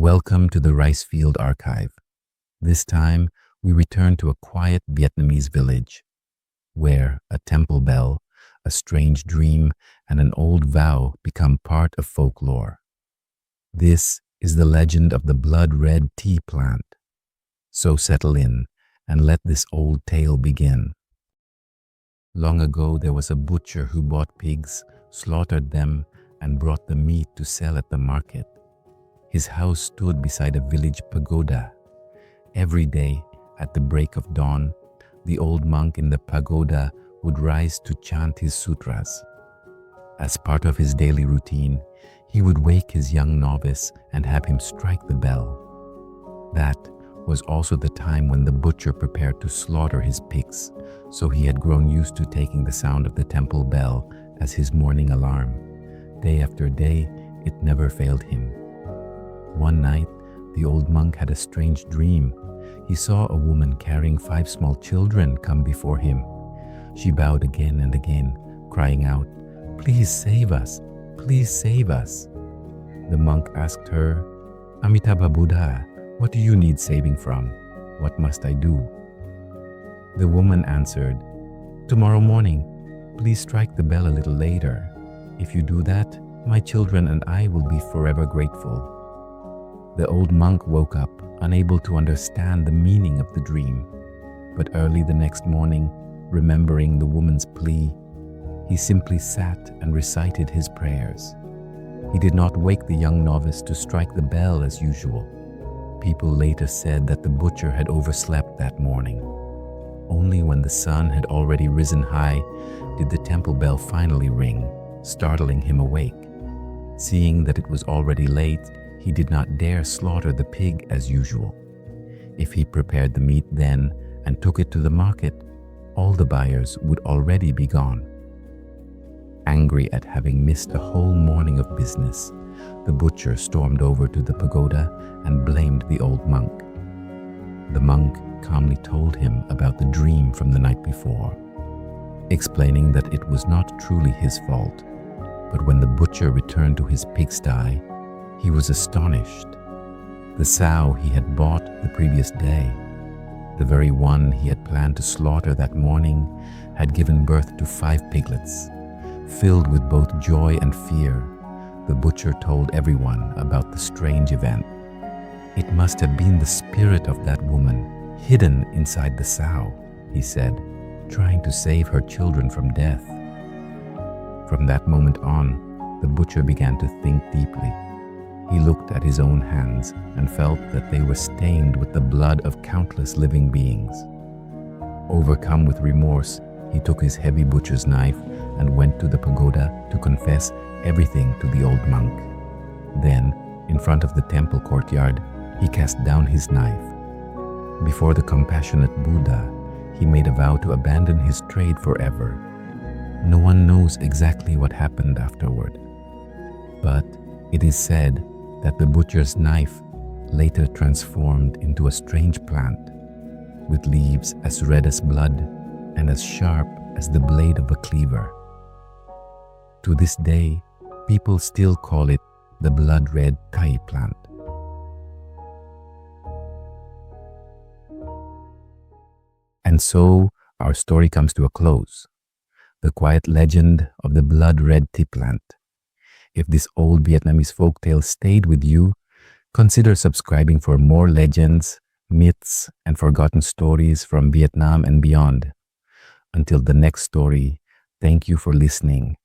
Welcome to the Rice Field Archive. This time, we return to a quiet Vietnamese village, where a temple bell, a strange dream, and an old vow become part of folklore. This is the legend of the blood-red tea plant. So settle in and let this old tale begin. Long ago, there was a butcher who bought pigs, slaughtered them, and brought the meat to sell at the market. His house stood beside a village pagoda. Every day, at the break of dawn, the old monk in the pagoda would rise to chant his sutras. As part of his daily routine, he would wake his young novice and have him strike the bell. That was also the time when the butcher prepared to slaughter his pigs, so he had grown used to taking the sound of the temple bell as his morning alarm. Day after day, it never failed him. One night, the old monk had a strange dream. He saw a woman carrying 5 small children come before him. She bowed again and again, crying out, "Please save us! Please save us!" The monk asked her, "Amitabha Buddha, what do you need saving from? What must I do?" The woman answered, "Tomorrow morning, please strike the bell a little later. If you do that, my children and I will be forever grateful." The old monk woke up, unable to understand the meaning of the dream. But early the next morning, remembering the woman's plea, he simply sat and recited his prayers. He did not wake the young novice to strike the bell as usual. People later said that the butcher had overslept that morning. Only when the sun had already risen high did the temple bell finally ring, startling him awake. Seeing that it was already late, he did not dare slaughter the pig as usual. If he prepared the meat then and took it to the market, all the buyers would already be gone. Angry at having missed a whole morning of business, the butcher stormed over to the pagoda and blamed the old monk. The monk calmly told him about the dream from the night before, explaining that it was not truly his fault. But when the butcher returned to his pigsty, he was astonished. The sow he had bought the previous day, the very one he had planned to slaughter that morning, had given birth to 5 piglets. Filled with both joy and fear, the butcher told everyone about the strange event. "It must have been the spirit of that woman hidden inside the sow," he said, trying to save her children from death. From that moment on, the butcher began to think deeply. He looked at his own hands and felt that they were stained with the blood of countless living beings. Overcome with remorse, he took his heavy butcher's knife and went to the pagoda to confess everything to the old monk. Then, in front of the temple courtyard, he cast down his knife. Before the compassionate Buddha, he made a vow to abandon his trade forever. No one knows exactly what happened afterward, but it is said that the butcher's knife later transformed into a strange plant with leaves as red as blood and as sharp as the blade of a cleaver. To this day, people still call it the blood-red tea plant. And so, our story comes to a close. The quiet legend of the blood-red tea plant. If this old Vietnamese folktale stayed with you, consider subscribing for more legends, myths, and forgotten stories from Vietnam and beyond. Until the next story, thank you for listening